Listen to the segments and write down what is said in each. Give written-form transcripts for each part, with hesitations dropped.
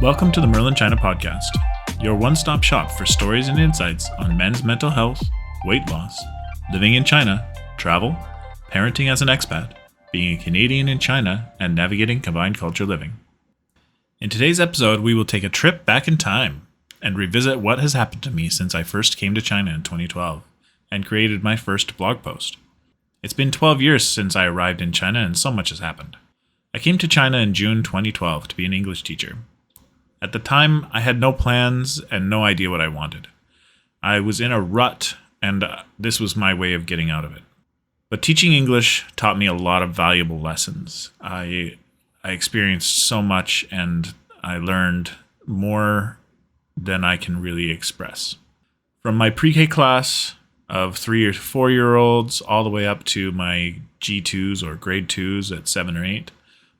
Welcome to the Merlin China Podcast, your one-stop shop for stories and insights on men's mental health, weight loss, living in China, travel, parenting as an expat, being a Canadian in China, and navigating combined culture living. In today's episode, we will take a trip back in time and revisit what has happened to me since I first came to China in 2012 and created my first blog post. It's been 12 years since I arrived in China and so much has happened. I came to China in June 2012 to be an English teacher. At the time, I had no plans and no idea what I wanted. I was in a rut, and this was my way of getting out of it. But teaching English taught me a lot of valuable lessons. I experienced so much, and I learned more than I can really express. From my pre-K class of 3 or 4-year-olds all the way up to my G2s or grade 2s at 7 or 8,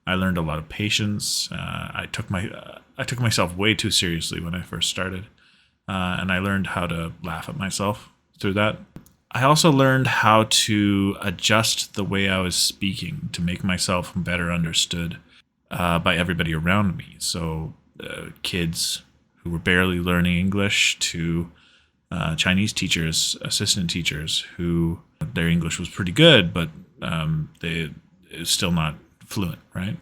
I learned a lot of patience. I took myself way too seriously when I first started, and I learned how to laugh at myself through that. I also learned how to adjust the way I was speaking to make myself better understood by everybody around me. So kids who were barely learning English to Chinese teachers, assistant teachers who their English was pretty good, but it was still not fluent, right?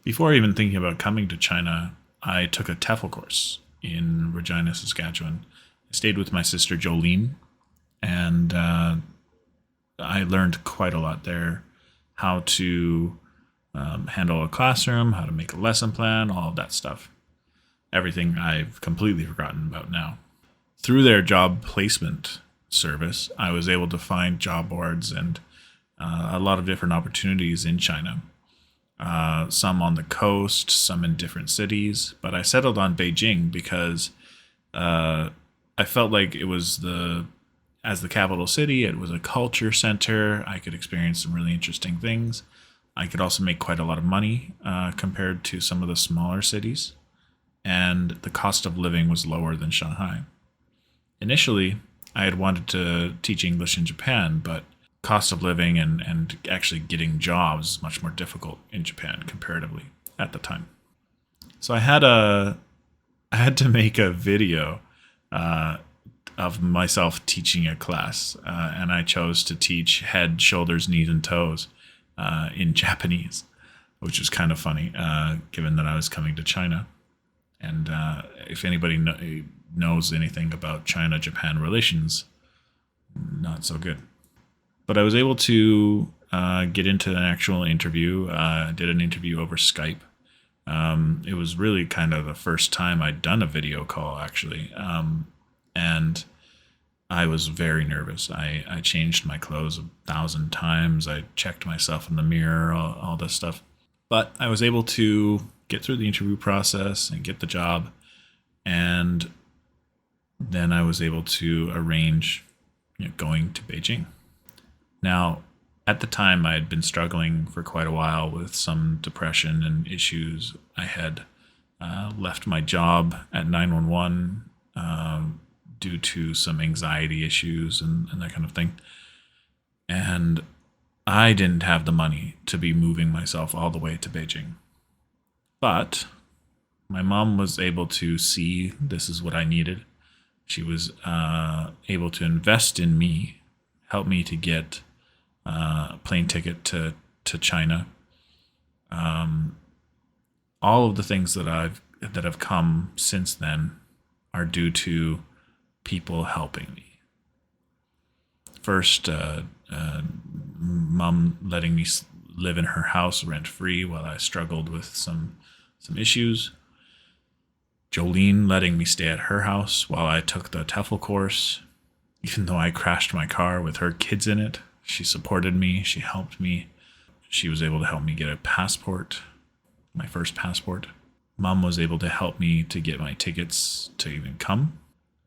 Before even thinking about coming to China, I took a TEFL course in Regina, Saskatchewan. I stayed with my sister Jolene, and I learned quite a lot there. How to handle a classroom, how to make a lesson plan, all of that stuff. Everything I've completely forgotten about now. Through their job placement service, I was able to find job boards and a lot of different opportunities in China. Some on the coast, some in different cities, but I settled on Beijing because I felt like it was as the capital city, it was a culture center. I could experience some really interesting things. I could also make quite a lot of money compared to some of the smaller cities, and the cost of living was lower than Shanghai. Initially, I had wanted to teach English in Japan, but cost of living and actually getting jobs is much more difficult in Japan comparatively at the time. So I had to make a video of myself teaching a class, and I chose to teach head, shoulders, knees, and toes in Japanese, which was kind of funny given that I was coming to China. And if anybody knows anything about China-Japan relations, not so good. But I was able to get into an actual interview. I did an interview over Skype. It was really kind of the first time I'd done a video call, actually. And I was very nervous. I changed my clothes 1,000 times. I checked myself in the mirror, all this stuff. But I was able to get through the interview process and get the job. And then I was able to arrange going to Beijing. Now, at the time, I had been struggling for quite a while with some depression and issues. I had left my job at 911 due to some anxiety issues and that kind of thing. And I didn't have the money to be moving myself all the way to Beijing. But my mom was able to see this is what I needed. She was able to invest in me, help me to get a plane ticket to China. All of the things that have come since then are due to people helping me. First, Mom letting me live in her house rent-free while I struggled with some issues. Jolene letting me stay at her house while I took the TEFL course, even though I crashed my car with her kids in it. She supported me. She helped me. She was able to help me get a passport, my first passport. Mom was able to help me to get my tickets to even come.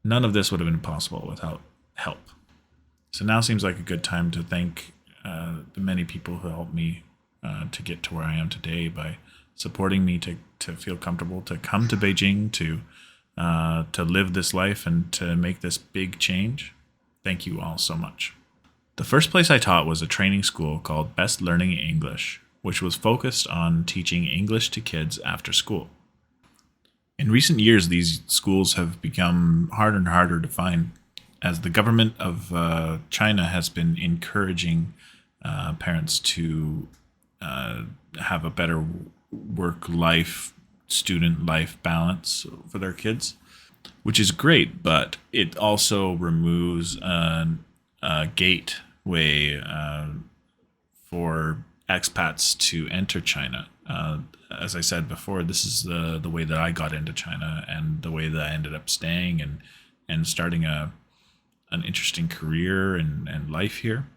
None of this would have been possible without help. So now seems like a good time to thank the many people who helped me to get to where I am today by supporting me to feel comfortable, to come to Beijing, to live this life and to make this big change. Thank you all so much. The first place I taught was a training school called Best Learning English, which was focused on teaching English to kids after school. In recent years, these schools have become harder and harder to find as the government of China has been encouraging parents to uh, have a better work life, student life balance for their kids, which is great, but it also removes a gateway for expats to enter China. As I said before, this is the way that I got into China and the way that I ended up staying and starting an interesting career and life here.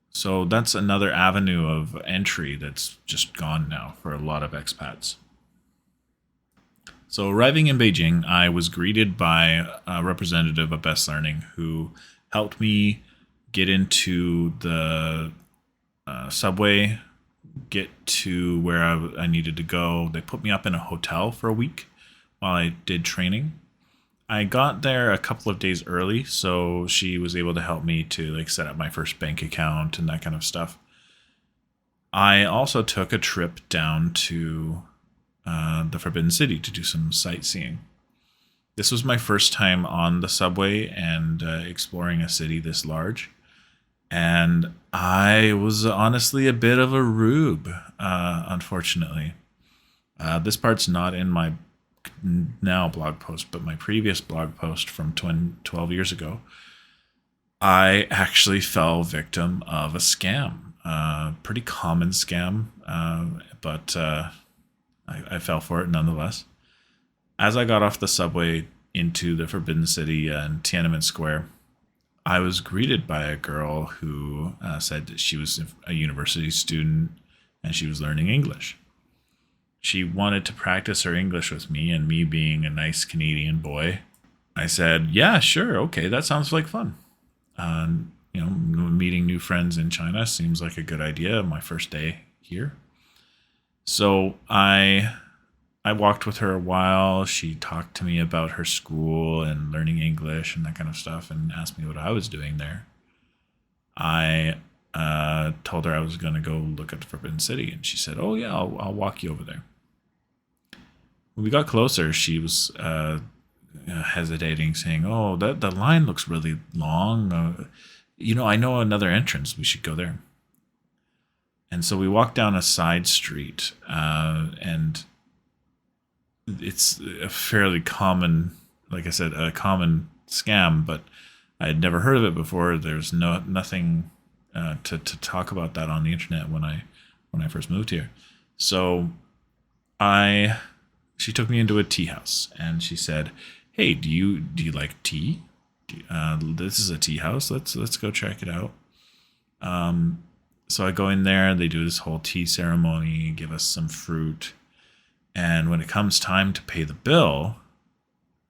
So that's another avenue of entry that's just gone now for a lot of expats. So arriving in Beijing, I was greeted by a representative of Best Learning who helped me get into the subway, get to where I needed to go. They put me up in a hotel for a week while I did training. I got there a couple of days early, so she was able to help me to like set up my first bank account and that kind of stuff. I also took a trip down to the Forbidden City to do some sightseeing. This was my first time on the subway and exploring a city this large. And I was honestly a bit of a rube, unfortunately. This part's not in my now blog post, but my previous blog post from 12 years ago. I actually fell victim of a scam, pretty common scam, but I fell for it nonetheless. As I got off the subway into the Forbidden City and Tiananmen Square, I was greeted by a girl who said that she was a university student and she was learning English. She wanted to practice her English with me, and me being a nice Canadian boy, I said, "Yeah, sure, okay, that sounds like fun." Meeting new friends in China seems like a good idea. My first day here, so I walked with her a while. She talked to me about her school and learning English and that kind of stuff, and asked me what I was doing there. I told her I was going to go look at the Forbidden City, and she said, "Oh yeah, I'll walk you over there." When we got closer, she was hesitating, saying, "Oh, the line looks really long. I know another entrance. We should go there." And so we walked down a side street, and it's a fairly common, like I said, a common scam, but I had never heard of it before. There's nothing to talk about that on the internet when I first moved here. So she took me into a tea house and she said, "Hey, do you like tea? This is a tea house. Let's go check it out." So I go in there. They do this whole tea ceremony, give us some fruit, and when it comes time to pay the bill,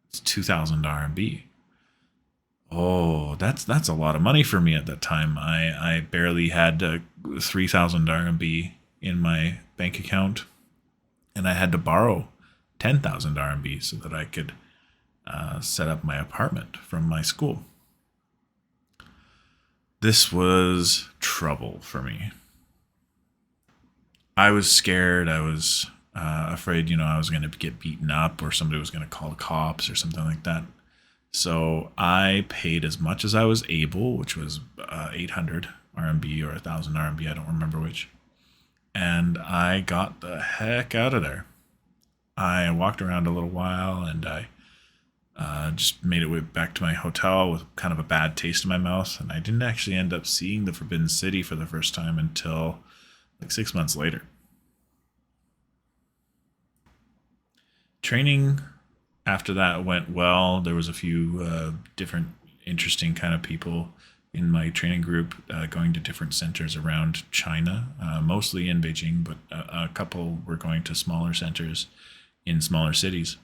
it's 2,000 RMB. Oh, that's a lot of money for me at that time. I barely had 3,000 RMB in my bank account, and I had to borrow 10,000 RMB so that I could set up my apartment from my school. This was trouble for me. I was scared. I was afraid, I was going to get beaten up or somebody was going to call the cops or something like that. So I paid as much as I was able, which was 800 RMB or 1,000 RMB. I don't remember which. And I got the heck out of there. I walked around a little while and I just made it way back to my hotel with kind of a bad taste in my mouth. And I didn't actually end up seeing the Forbidden City for the first time until like 6 months later. Training after that went well. There was a few different interesting kind of people in my training group going to different centers around China, mostly in Beijing, but a couple were going to smaller centers in smaller cities.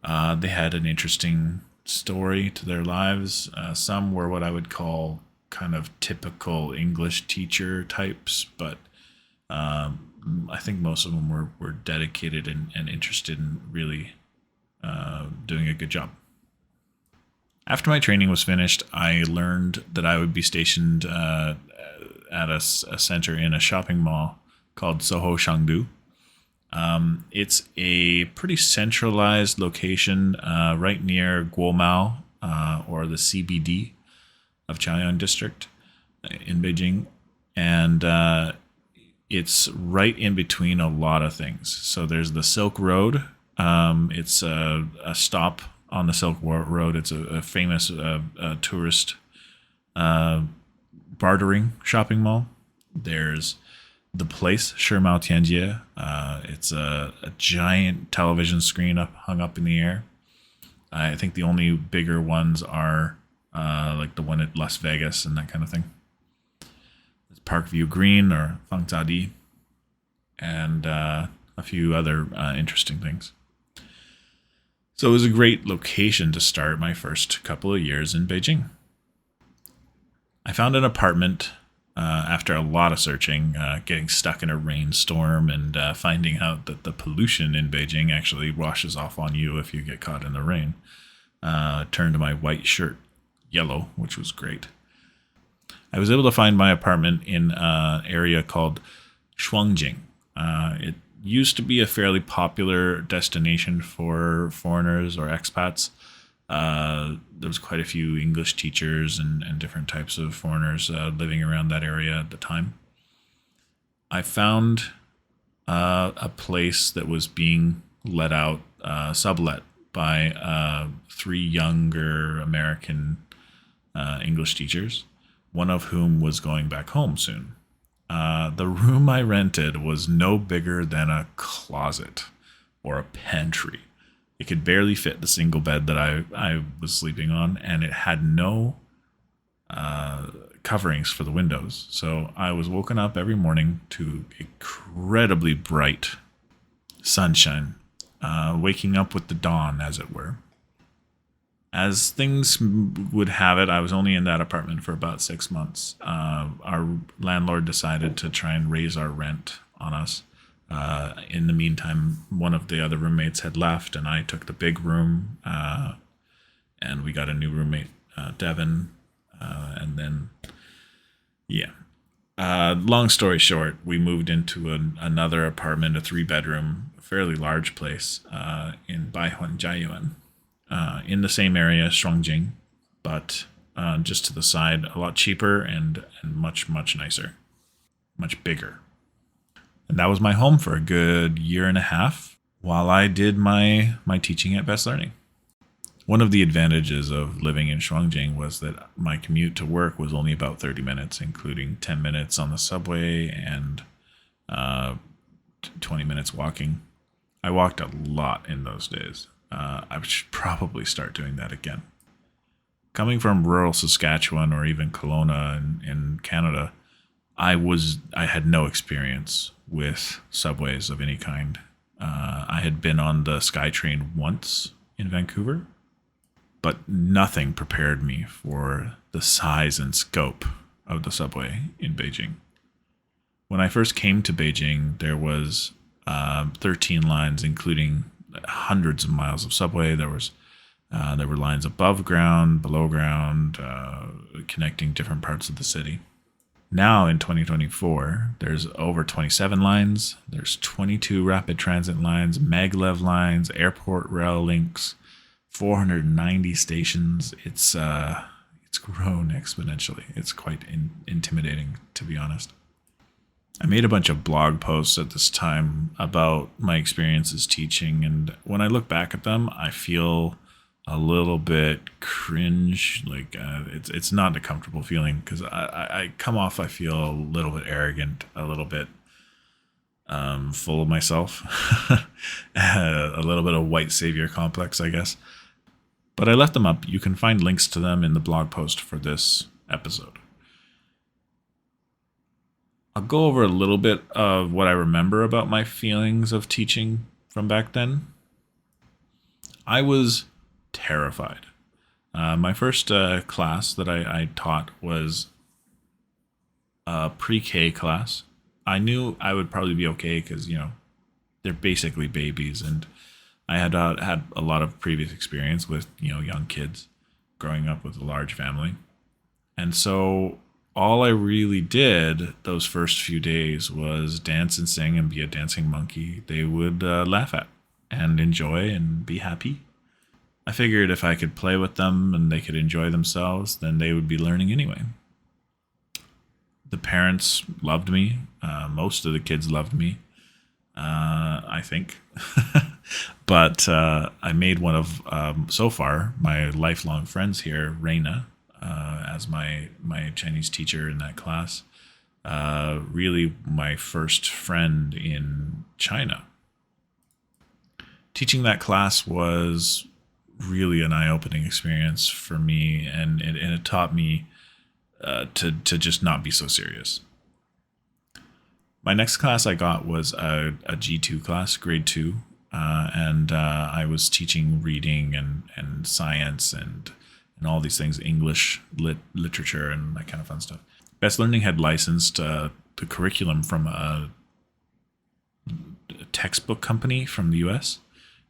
They had an interesting story to their lives. Some were what I would call kind of typical English teacher types, but I think most of them were dedicated and interested in really doing a good job. After my training was finished, I learned that I would be stationed at a center in a shopping mall called Soho Shangdu. It's a pretty centralized location right near Guomao, or the CBD of Chaoyang District in Beijing. And it's right in between a lot of things. So there's the Silk Road. It's a stop on the Silk Road. It's a famous tourist uh, bartering shopping mall. There's the place, Shimao Tianjie. It's a giant television screen hung up in the air. I think the only bigger ones are like the one at Las Vegas and that kind of thing. There's Parkview Green or Fangzadi, and a few other interesting things. So it was a great location to start my first couple of years in Beijing. I found an apartment after a lot of searching, getting stuck in a rainstorm and finding out that the pollution in Beijing actually washes off on you if you get caught in the rain. Turned my white shirt yellow, which was great. I was able to find my apartment in an area called Shuangjing. It used to be a fairly popular destination for foreigners or expats. There was quite a few English teachers and different types of foreigners living around that area at the time. I found a place that was being let out, sublet by three younger American English teachers, one of whom was going back home soon. The room I rented was no bigger than a closet or a pantry. It could barely fit the single bed that I was sleeping on, and it had no coverings for the windows. So I was woken up every morning to incredibly bright sunshine, waking up with the dawn, as it were. As things would have it, I was only in that apartment for about 6 months. Our landlord decided to try and raise our rent on us. In the meantime, one of the other roommates had left, and I took the big room, and we got a new roommate, Devin, and then, yeah. Long story short, we moved into another apartment, a 3-bedroom, fairly large place in Baihuan Jiayuan, in the same area, Shuangjing, but just to the side, a lot cheaper and much, much nicer, much bigger. And that was my home for a good year and a half while I did my teaching at Best Learning. One of the advantages of living in Shuangjing was that my commute to work was only about 30 minutes, including 10 minutes on the subway and 20 minutes walking. I walked a lot in those days. I should probably start doing that again. Coming from rural Saskatchewan or even Kelowna in Canada, I had no experience with subways of any kind. I had been on the SkyTrain once in Vancouver, but nothing prepared me for the size and scope of the subway in Beijing. When I first came to Beijing, there was 13 lines, including hundreds of miles of subway. There were lines above ground, below ground, connecting different parts of the city. Now in 2024, there's over 27 lines. There's 22 rapid transit lines, maglev lines, airport rail links, 490 stations. It's grown exponentially. It's quite intimidating, to be honest. I made a bunch of blog posts at this time about my experiences teaching, and when I look back at them, I feel a little bit cringe. Like it's not a comfortable feeling because I come off, I feel a little bit arrogant, a little bit full of myself, a little bit of white savior complex, I guess. But I left them up. You can find links to them in the blog post for this episode. I'll go over a little bit of what I remember about my feelings of teaching from back then. I was terrified. My first class that I taught was a pre-K class. I knew I would probably be okay because, they're basically babies, and I had had a lot of previous experience with, young kids growing up with a large family. And so all I really did those first few days was dance and sing and be a dancing monkey they would laugh at and enjoy and be happy. I figured if I could play with them and they could enjoy themselves, then they would be learning anyway. The parents loved me. Most of the kids loved me, I think. But I made one of, so far, my lifelong friends here, Reina, as my Chinese teacher in that class. Really my first friend in China. Teaching that class was really an eye-opening experience for me, and it taught me to just not be so serious. My next class I got was a G2 class, grade 2, and I was teaching reading and science and all these things, English, literature, and that kind of fun stuff. Best Learning had licensed the curriculum from a textbook company from the US,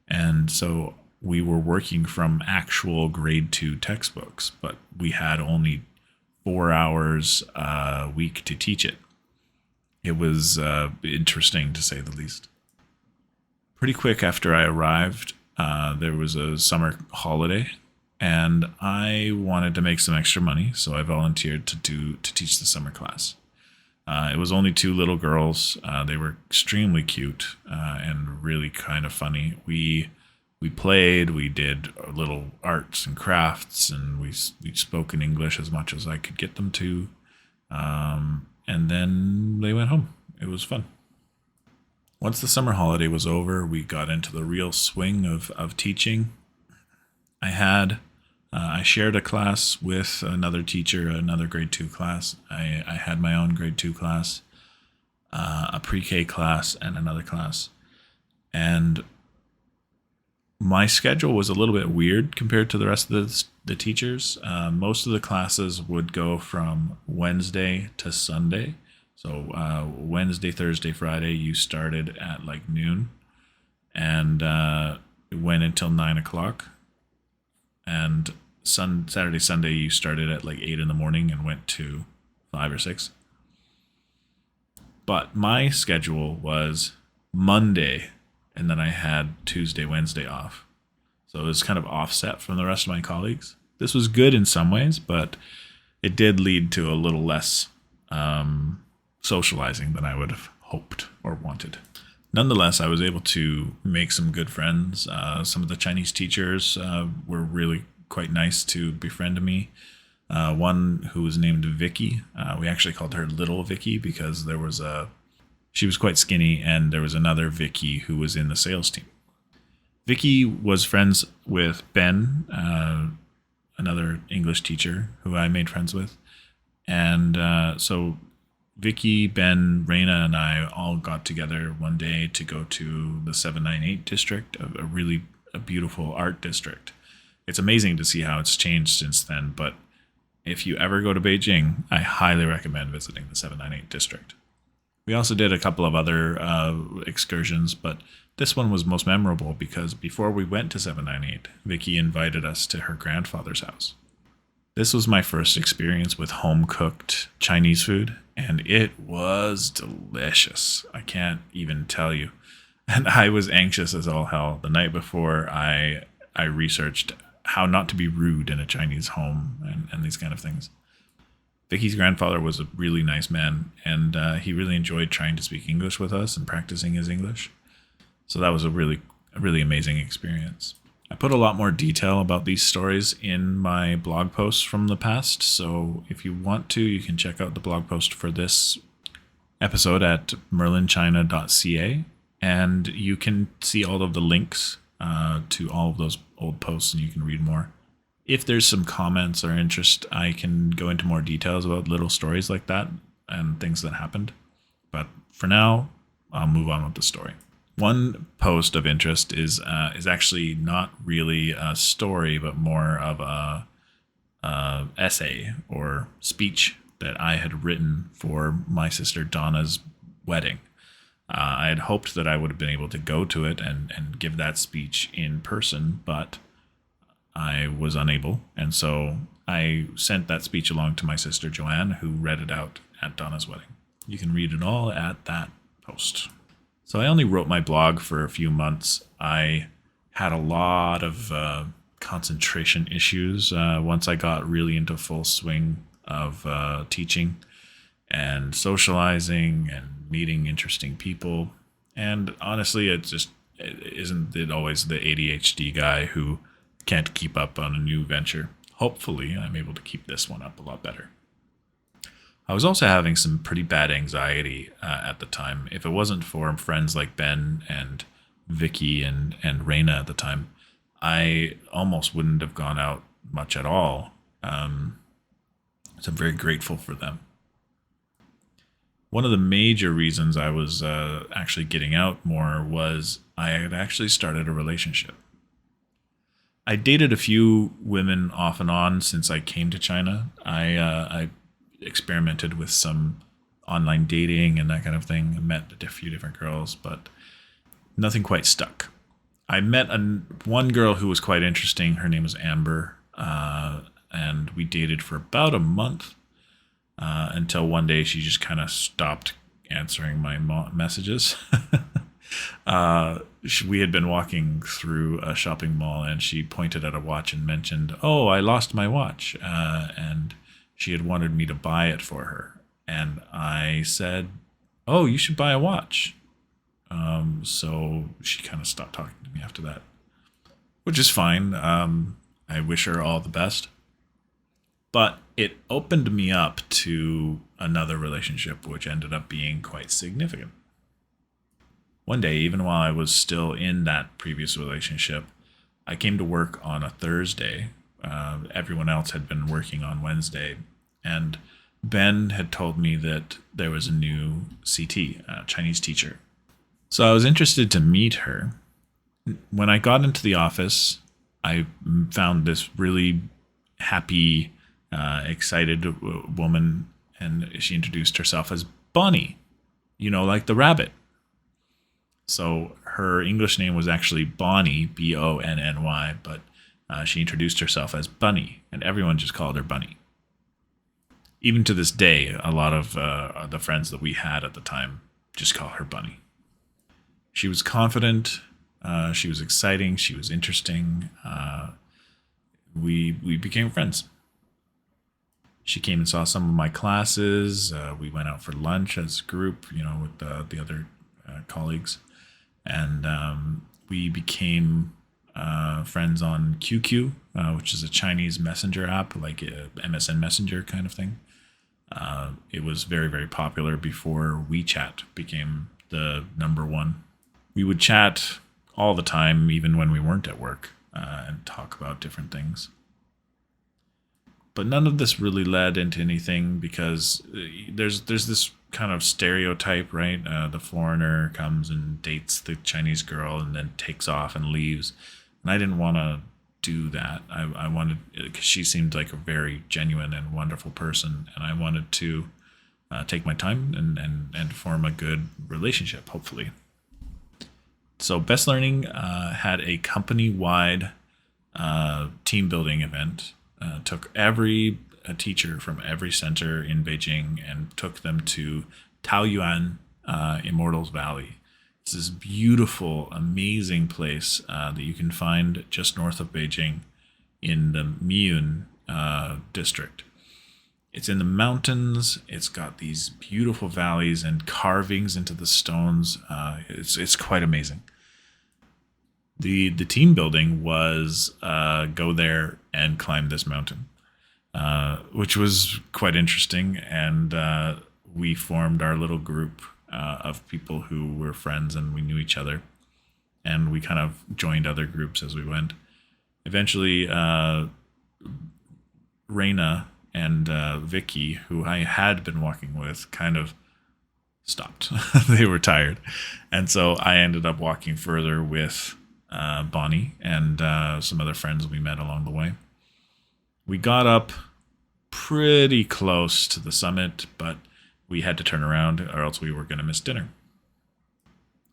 and so we were working from actual grade 2 textbooks, but we had only 4 hours a week to teach it. It was interesting, to say the least. Pretty quick after I arrived, there was a summer holiday, and I wanted to make some extra money, so I volunteered to teach the summer class. It was only 2 little girls. They were extremely cute and really kind of funny. We played, we did little arts and crafts, and we spoke in English as much as I could get them to. And then they went home. It was fun. Once the summer holiday was over, we got into the real swing of teaching. I shared a class with another teacher, another grade 2 class. I had my own grade 2 class, a pre-K class, and another class. And my schedule was a little bit weird compared to the rest of the teachers. Most of the classes would go from Wednesday to Sunday. So Wednesday, Thursday, Friday, you started at like noon, and it went until 9 o'clock. And Saturday, Sunday, you started at like 8 in the morning and went to 5 or 6. But my schedule was Monday, and then I had Tuesday, Wednesday off. So it was kind of offset from the rest of my colleagues. This was good in some ways, but it did lead to a little less socializing than I would have hoped or wanted. Nonetheless, I was able to make some good friends. Some of the Chinese teachers were really quite nice to befriend me. One who was named Vicky. We actually called her Little Vicky because she was quite skinny, and there was another Vicky who was in the sales team. Vicky was friends with Ben, another English teacher who I made friends with. And so Vicky, Ben, Reina, and I all got together one day to go to the 798 district, a beautiful art district. It's amazing to see how it's changed since then, but if you ever go to Beijing, I highly recommend visiting the 798 district. We also did a couple of other excursions, but this one was most memorable because before we went to 798, Vicky invited us to her grandfather's house. This was my first experience with home-cooked Chinese food, and it was delicious. I can't even tell you. And I was anxious as all hell. The night before, I researched how not to be rude in a Chinese home and these kind of things. Vicky's grandfather was a really nice man, and he really enjoyed trying to speak English with us and practicing his English. So that was a really amazing experience. I put a lot more detail about these stories in my blog posts from the past, so if you want to, you can check out the blog post for this episode at merlinchina.ca, and you can see all of the links to all of those old posts, and you can read more. If there's some comments or interest, I can go into more details about little stories like that and things that happened. But for now, I'll move on with the story. One post of interest is actually not really a story, but more of a essay or speech that I had written for my sister Donna's wedding. I had hoped that I would have been able to go to it and give that speech in person, but I was unable, and so I sent that speech along to my sister Joanne, who read it out at Donna's wedding. You can read it all at that post. So I only wrote my blog for a few months. I had a lot of concentration issues once I got really into full swing of teaching and socializing and meeting interesting people. And honestly, it isn't it always the ADHD guy who can't keep up on a new venture. Hopefully, I'm able to keep this one up a lot better. I was also having some pretty bad anxiety at the time. If it wasn't for friends like Ben and Vicky and Raina at the time, I almost wouldn't have gone out much at all. So I'm very grateful for them. One of the major reasons I was actually getting out more was I had actually started a relationship. I dated a few women off and on since I came to China. I experimented with some online dating and that kind of thing. I met a few different girls, but nothing quite stuck. I met one girl who was quite interesting. Her name was Amber, and we dated for about a month until one day she just kind of stopped answering my messages. We had been walking through a shopping mall, and she pointed at a watch and mentioned, "Oh, I lost my watch," and she had wanted me to buy it for her. And I said, "Oh, you should buy a watch." So she kind of stopped talking to me after that, which is fine. I wish her all the best. But it opened me up to another relationship, which ended up being quite significant. One day, even while I was still in that previous relationship, I came to work on a Thursday. Everyone else had been working on Wednesday. And Ben had told me that there was a new CT, Chinese teacher. So I was interested to meet her. When I got into the office, I found this really happy, excited woman, and she introduced herself as Bonnie, like the rabbit. So her English name was actually Bonnie, Bonny, but she introduced herself as Bunny, and everyone just called her Bunny. Even to this day, a lot of the friends that we had at the time just call her Bunny. She was confident, she was exciting, she was interesting. We became friends. She came and saw some of my classes. We went out for lunch as a group, with the other colleagues. And we became friends on QQ, which is a Chinese messenger app, like a MSN Messenger kind of thing. It was very, very popular before WeChat became the number one. We would chat all the time, even when we weren't at work, and talk about different things. But none of this really led into anything because there's this kind of stereotype, right? The foreigner comes and dates the Chinese girl and then takes off and leaves. And I didn't want to do that. I wanted, because she seemed like a very genuine and wonderful person, and I wanted to take my time and form a good relationship, hopefully. So Best Learning had a company-wide team building event. Took every teacher from every center in Beijing and took them to Taoyuan Immortals Valley. It's this beautiful, amazing place that you can find just north of Beijing in the Miyun district. It's in the mountains. It's got these beautiful valleys and carvings into the stones. It's quite amazing. The team building was go there and climb this mountain, which was quite interesting. And we formed our little group of people who were friends, and we knew each other. And we kind of joined other groups as we went. Eventually, Raina and Vicky, who I had been walking with, kind of stopped. They were tired. And so I ended up walking further with Bonnie and some other friends we met along the way. We got up pretty close to the summit, but we had to turn around or else we were going to miss dinner.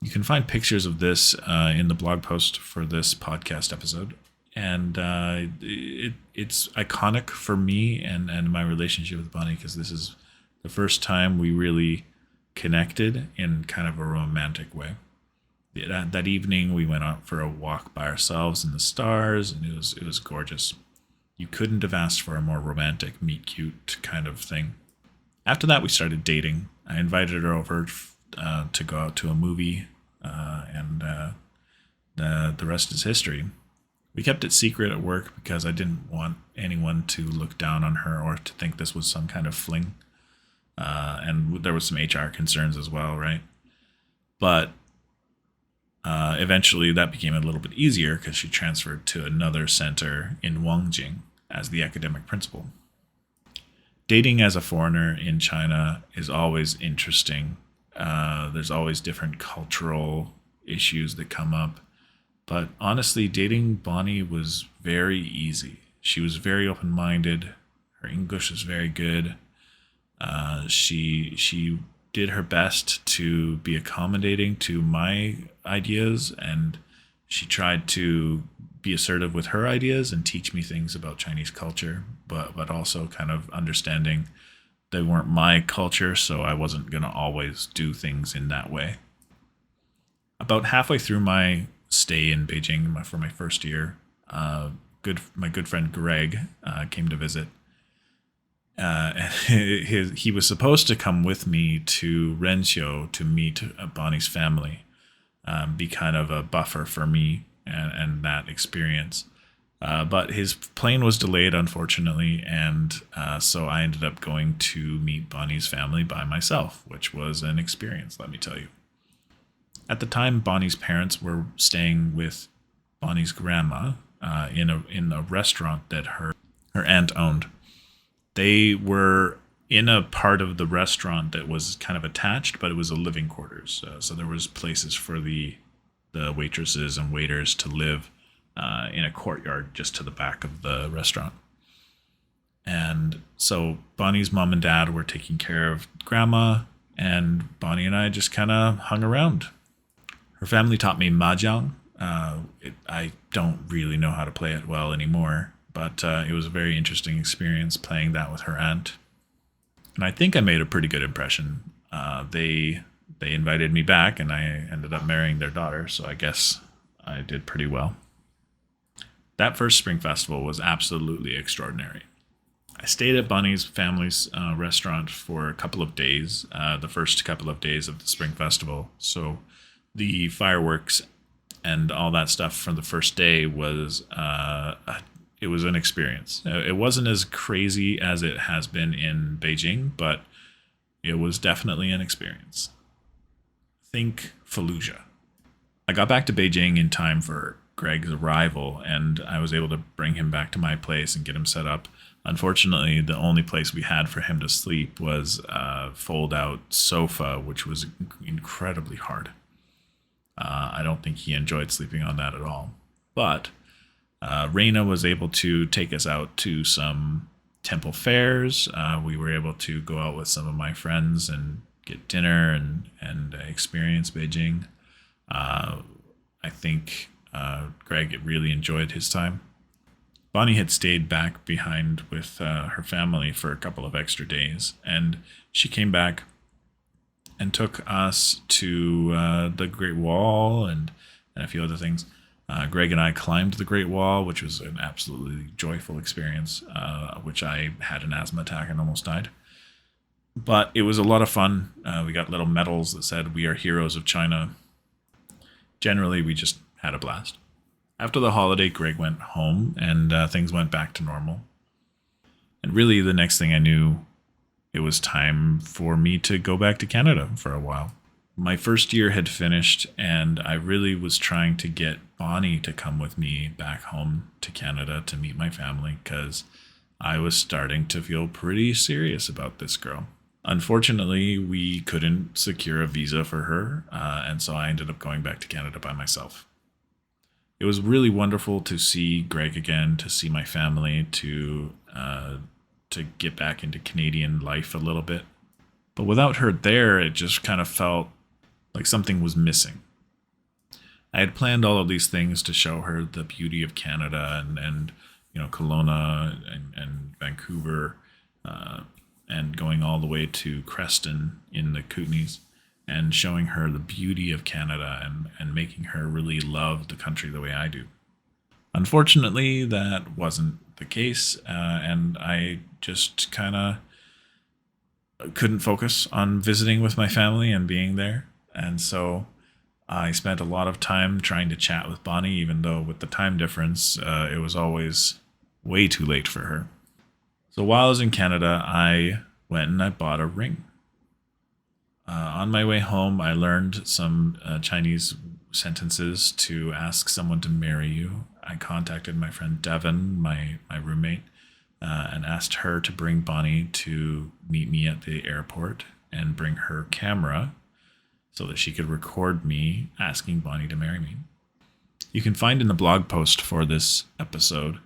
You can find pictures of this in the blog post for this podcast episode. and it's iconic for me and my relationship with Bonnie because this is the first time we really connected in kind of a romantic way. That evening, we went out for a walk by ourselves in the stars, and it was gorgeous. You couldn't have asked for a more romantic meet cute kind of thing. After that, we started dating. I invited her over to go out to a movie, and the rest is history. We kept it secret at work because I didn't want anyone to look down on her or to think this was some kind of fling. And there was some HR concerns as well, right? But eventually that became a little bit easier because she transferred to another center in Wangjing as the academic principal. Dating as a foreigner in China is always interesting. There's always different cultural issues that come up. But honestly, dating Bonnie was very easy. She was very open minded. Her English was very good. She did her best to be accommodating to my ideas, and she tried to be assertive with her ideas and teach me things about Chinese culture, but also kind of understanding they weren't my culture, so I wasn't gonna always do things in that way. About halfway through my stay in Beijing for my first year, my good friend Greg came to visit. He was supposed to come with me to Renxiu to meet Bonnie's family, be kind of a buffer for me and that experience. But his plane was delayed, unfortunately, and so I ended up going to meet Bonnie's family by myself, which was an experience, let me tell you. At the time, Bonnie's parents were staying with Bonnie's grandma in a restaurant that her aunt owned. They were in a part of the restaurant that was kind of attached, but it was a living quarters. So there was places for the waitresses and waiters to live in a courtyard just to the back of the restaurant. And so Bonnie's mom and dad were taking care of grandma, and Bonnie and I just kind of hung around. Her family taught me mahjong. I don't really know how to play it well anymore, but it was a very interesting experience playing that with her aunt. And I think I made a pretty good impression. They invited me back, and I ended up marrying their daughter, so I guess I did pretty well. That first Spring Festival was absolutely extraordinary. I stayed at Bonnie's family's restaurant for a couple of days, the first couple of days of the Spring Festival. So the fireworks and all that stuff from the first day was it was an experience. It wasn't as crazy as it has been in Beijing, but it was definitely an experience. Think Fallujah. I got back to Beijing in time for Greg's arrival, and I was able to bring him back to my place and get him set up. Unfortunately, the only place we had for him to sleep was a fold-out sofa, which was incredibly hard. I don't think he enjoyed sleeping on that at all. But Reina was able to take us out to some temple fairs. We were able to go out with some of my friends and get dinner and experience Beijing. I think Greg really enjoyed his time. Bonnie had stayed back behind with her family for a couple of extra days, and she came back and took us to the Great Wall and a few other things. Greg and I climbed the Great Wall, which was an absolutely joyful experience, which I had an asthma attack and almost died. But it was a lot of fun. We got little medals that said, "We are heroes of China." Generally, we just had a blast. After the holiday, Greg went home and things went back to normal. And really, the next thing I knew, it was time for me to go back to Canada for a while. My first year had finished, and I really was trying to get Bonnie to come with me back home to Canada to meet my family because I was starting to feel pretty serious about this girl. Unfortunately, we couldn't secure a visa for her, and so I ended up going back to Canada by myself. It was really wonderful to see Greg again, to see my family, to get back into Canadian life a little bit. But without her there, it just kind of felt like something was missing. I had planned all of these things to show her the beauty of Canada and Kelowna and Vancouver, and going all the way to Creston in the Kootenays, and showing her the beauty of Canada and making her really love the country the way I do. Unfortunately, that wasn't the case, and I just kind of couldn't focus on visiting with my family and being there. And so I spent a lot of time trying to chat with Bonnie, even though with the time difference, it was always way too late for her. So while I was in Canada, I went and I bought a ring. On my way home, I learned some Chinese sentences to ask someone to marry you. I contacted my friend Devin, my roommate, and asked her to bring Bonnie to meet me at the airport and bring her camera so that she could record me asking Bonnie to marry me. You can find in the blog post for this episode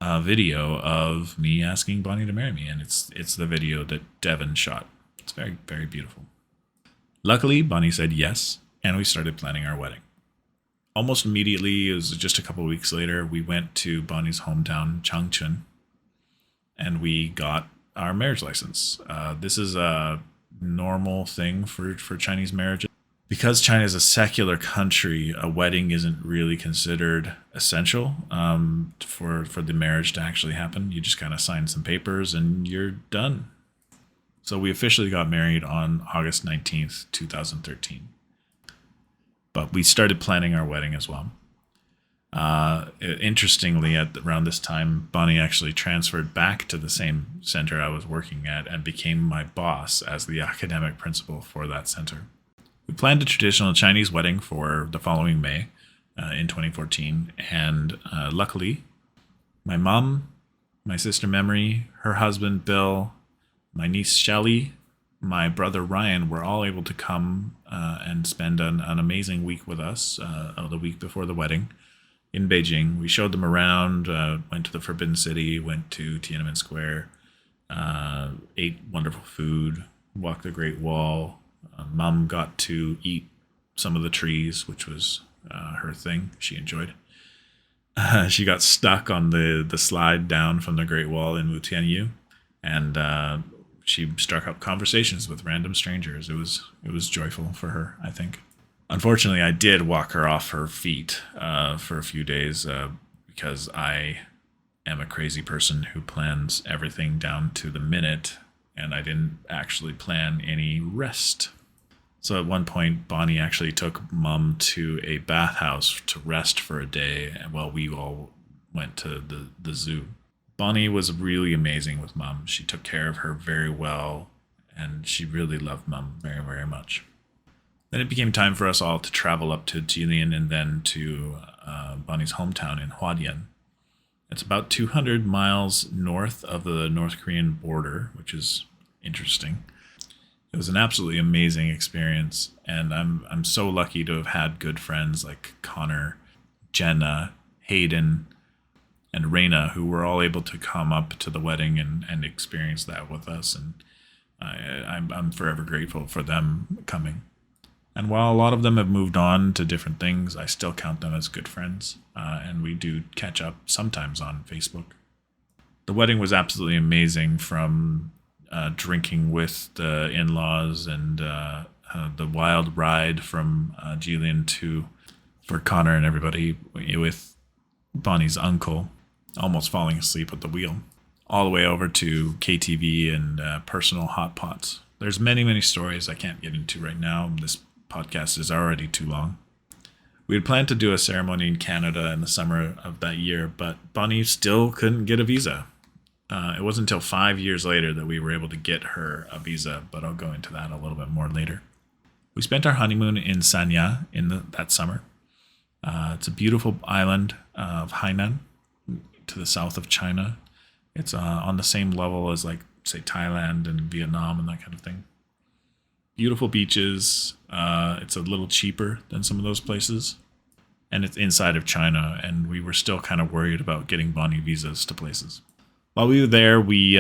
a video of me asking Bonnie to marry me, and it's the video that Devin shot. It's very, very beautiful. Luckily, Bonnie said yes, and we started planning our wedding. Almost immediately, it was just a couple of weeks later, we went to Bonnie's hometown, Changchun, and we got our marriage license. This is a normal thing for Chinese marriages. Because China is a secular country, a wedding isn't really considered essential for the marriage to actually happen. You just kind of sign some papers and you're done. So we officially got married on August 19th, 2013. But we started planning our wedding as well. Interestingly, around this time, Bonnie actually transferred back to the same center I was working at and became my boss as the academic principal for that center. We planned a traditional Chinese wedding for the following May in 2014, and luckily, my mom, my sister Memory, her husband Bill, my niece Shelly, my brother Ryan were all able to come and spend an amazing week with us the week before the wedding in Beijing. We showed them around, went to the Forbidden City, went to Tiananmen Square, ate wonderful food, walked the Great Wall. Mom got to eat some of the trees, which was her thing. She enjoyed. She got stuck on the slide down from the Great Wall in Wutianyu, and she struck up conversations with random strangers. It was joyful for her, I think. Unfortunately, I did walk her off her feet for a few days because I am a crazy person who plans everything down to the minute, and I didn't actually plan any rest. So at one point, Bonnie actually took Mom to a bathhouse to rest for a day while we all went to the zoo. Bonnie was really amazing with Mom. She took care of her very well, and she really loved Mom very, very much. Then it became time for us all to travel up to Jilin and then to Bonnie's hometown in Huadian. It's about 200 miles north of the North Korean border, which is interesting. It was an absolutely amazing experience, and I'm so lucky to have had good friends like Connor, Jenna, Hayden, and Raina, who were all able to come up to the wedding and experience that with us, and I'm forever grateful for them coming. And while a lot of them have moved on to different things, I still count them as good friends, and we do catch up sometimes on Facebook. The wedding was absolutely amazing, from drinking with the in-laws and the wild ride from Jilin for Connor and everybody with Bonnie's uncle almost falling asleep at the wheel, all the way over to KTV and personal hot pots. There's many, many stories I can't get into right now. This podcast is already too long. We had planned to do a ceremony in Canada in the summer of that year, but Bonnie still couldn't get a visa. It wasn't until 5 years later that we were able to get her a visa, but I'll go into that a little bit more later. We spent our honeymoon in Sanya that summer. It's a beautiful island of Hainan to the south of China. It's on the same level as, like, say, Thailand and Vietnam and that kind of thing. Beautiful beaches. It's a little cheaper than some of those places. And it's inside of China, and we were still kind of worried about getting Bonnie visas to places. While we were there, we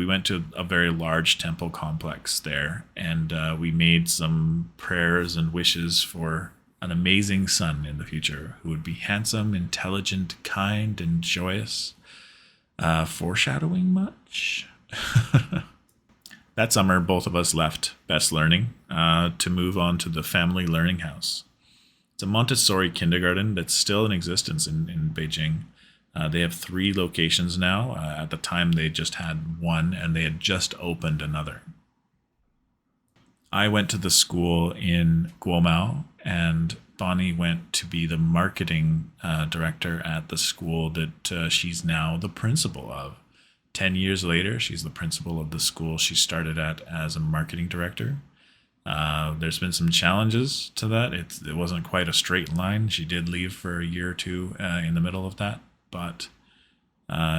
went to a very large temple complex there, and we made some prayers and wishes for an amazing son in the future who would be handsome, intelligent, kind, and joyous. Foreshadowing much? That summer, both of us left Best Learning to move on to the Family Learning House. It's a Montessori kindergarten that's still in existence in Beijing. They have 3 locations now. At the time, they just had 1, and they had just opened another. I went to the school in Guomao, and Bonnie went to be the marketing director at the school that she's now the principal of. 10 years later, she's the principal of the school she started at as a marketing director. There's been some challenges to that. It wasn't quite a straight line. She did leave for a year or 2 in the middle of that, but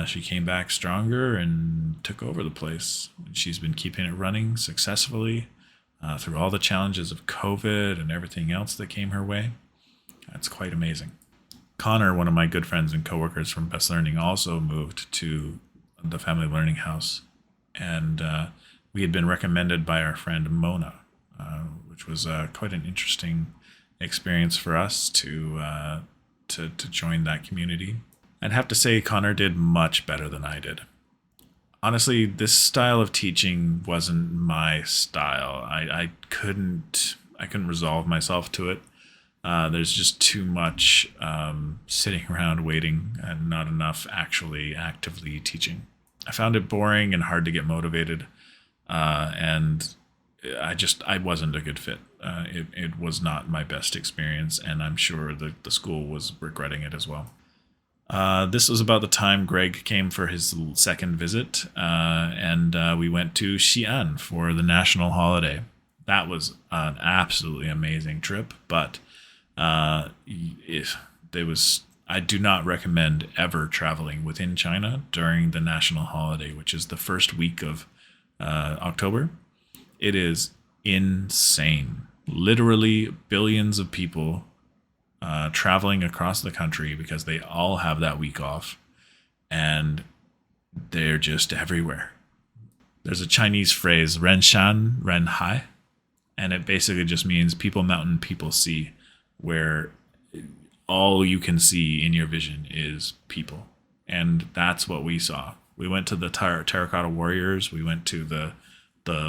she came back stronger and took over the place. She's been keeping it running successfully through all the challenges of COVID and everything else that came her way. That's quite amazing. Connor, one of my good friends and coworkers from Best Learning, also moved to the Family Learning House, and we had been recommended by our friend Mona, which was quite an interesting experience for us to join that community. I'd have to say Connor did much better than I did. Honestly, this style of teaching wasn't my style. I couldn't resolve myself to it. There's just too much sitting around waiting and not enough actually actively teaching. I found it boring and hard to get motivated, and I wasn't a good fit. It was not my best experience, and I'm sure the school was regretting it as well. This was about the time Greg came for his second visit, and we went to Xi'an for the national holiday. That was an absolutely amazing trip, but I do not recommend ever traveling within China during the national holiday, which is the first week of October. It is insane. Literally billions of people traveling across the country because they all have that week off, and they're just everywhere. There's a Chinese phrase, "ren shan, ren hai," and it basically just means people mountain, people sea, where all you can see in your vision is people. And that's what we saw. We went to the Terracotta Warriors. We went to the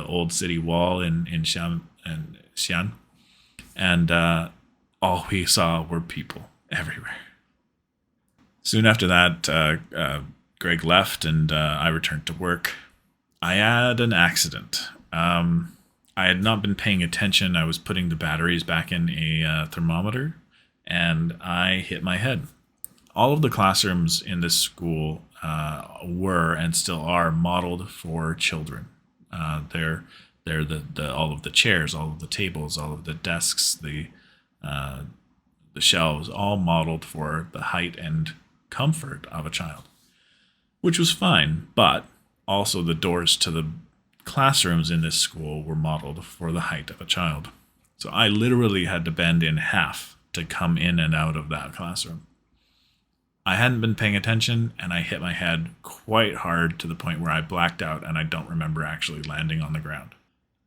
old city wall in Xi'an, and all we saw were people everywhere. Soon after that, Greg left, and I returned to work. I had an accident. I had not been paying attention. I was putting the batteries back in a thermometer, and I hit my head. All of the classrooms in this school were and still are modeled for children. They're all of the chairs, all of the tables, all of the desks, the shelves, all modeled for the height and comfort of a child, which was fine. But also the doors to the classrooms in this school were modeled for the height of a child. So I literally had to bend in half to come in and out of that classroom. I hadn't been paying attention, and I hit my head quite hard to the point where I blacked out, and I don't remember actually landing on the ground.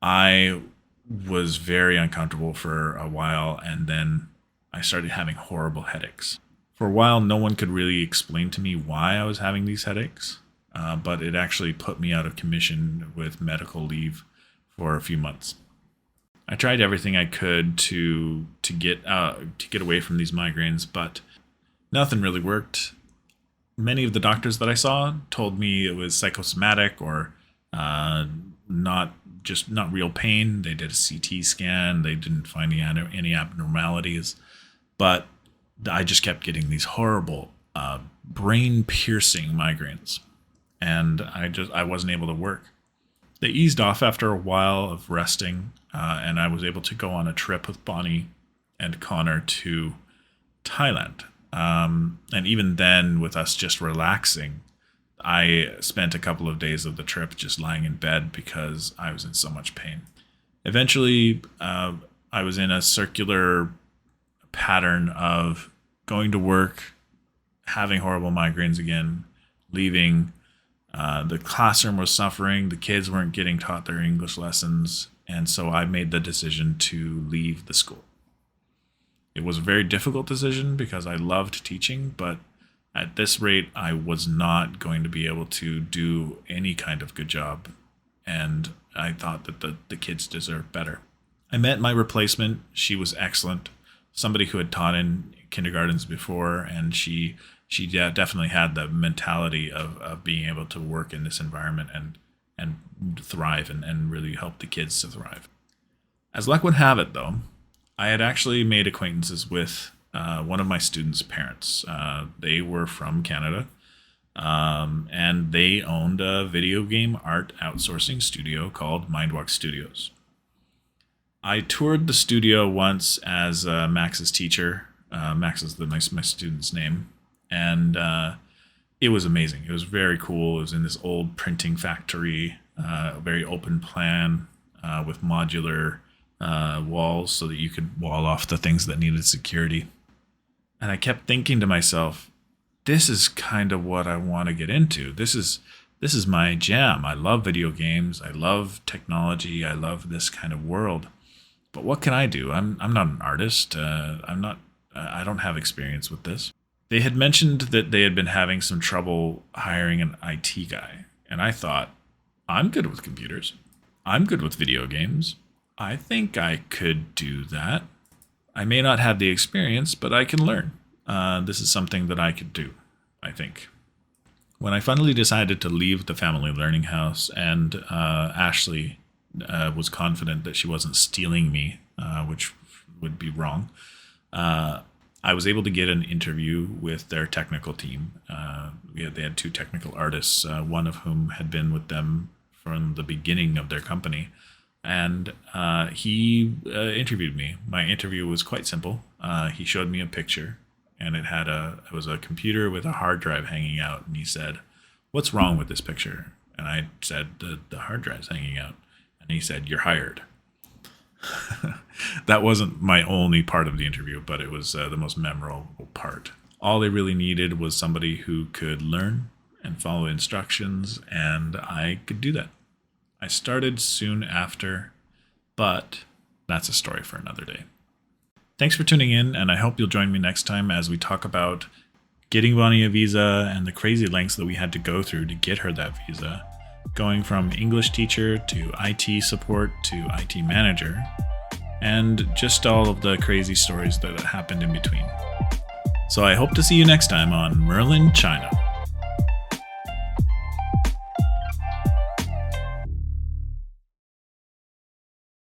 I was very uncomfortable for a while, and then I started having horrible headaches. For a while, no one could really explain to me why I was having these headaches, but it actually put me out of commission with medical leave for a few months. I tried everything I could to get away from these migraines, but nothing really worked. Many of the doctors that I saw told me it was psychosomatic or not real pain. They did a CT scan. They didn't find any abnormalities, but I just kept getting these horrible brain-piercing migraines, and I wasn't able to work. They eased off after a while of resting, and I was able to go on a trip with Bonnie and Connor to Thailand. And even then, with us just relaxing, I spent a couple of days of the trip just lying in bed because I was in so much pain. Eventually, I was in a circular pattern of going to work, having horrible migraines again, leaving. The classroom was suffering. The kids weren't getting taught their English lessons. And so I made the decision to leave the school. It was a very difficult decision because I loved teaching, but at this rate, I was not going to be able to do any kind of good job. And I thought that the kids deserved better. I met my replacement. She was excellent. Somebody who had taught in kindergartens before, and she definitely had the mentality of being able to work in this environment and thrive and really help the kids to thrive. As luck would have it, though, I had actually made acquaintances with one of my students' parents. They were from Canada, and they owned a video game art outsourcing studio called Mindwalk Studios. I toured the studio once as Max's teacher. Max is my student's name. And it was amazing. It was very cool. It was in this old printing factory, a very open plan with modular walls so that you could wall off the things that needed security. And I kept thinking to myself, this is kind of what I want to get into. This is my jam. I love video games. I love technology. I love this kind of world. But what can I do? I'm not an artist. I don't have experience with this. They had mentioned that they had been having some trouble hiring an IT guy. And I thought, I'm good with computers. I'm good with video games. I think I could do that. I may not have the experience, but I can learn. This is something that I could do, I think. When I finally decided to leave the family learning house, and Ashley was confident that she wasn't stealing me, which would be wrong, I was able to get an interview with their technical team. They had 2 technical artists, one of whom had been with them from the beginning of their company. And he interviewed me. My interview was quite simple. He showed me a picture, and it was a computer with a hard drive hanging out. And he said, "What's wrong with this picture?" And I said, the hard drive's hanging out. And he said, "You're hired." That wasn't my only part of the interview, but it was the most memorable part. All they really needed was somebody who could learn and follow instructions, and I could do that. I started soon after, but that's a story for another day. Thanks for tuning in, and I hope you'll join me next time as we talk about getting Bonnie a visa and the crazy lengths that we had to go through to get her that visa, going from English teacher to IT support to IT manager, and just all of the crazy stories that happened in between. So I hope to see you next time on Merlin, China.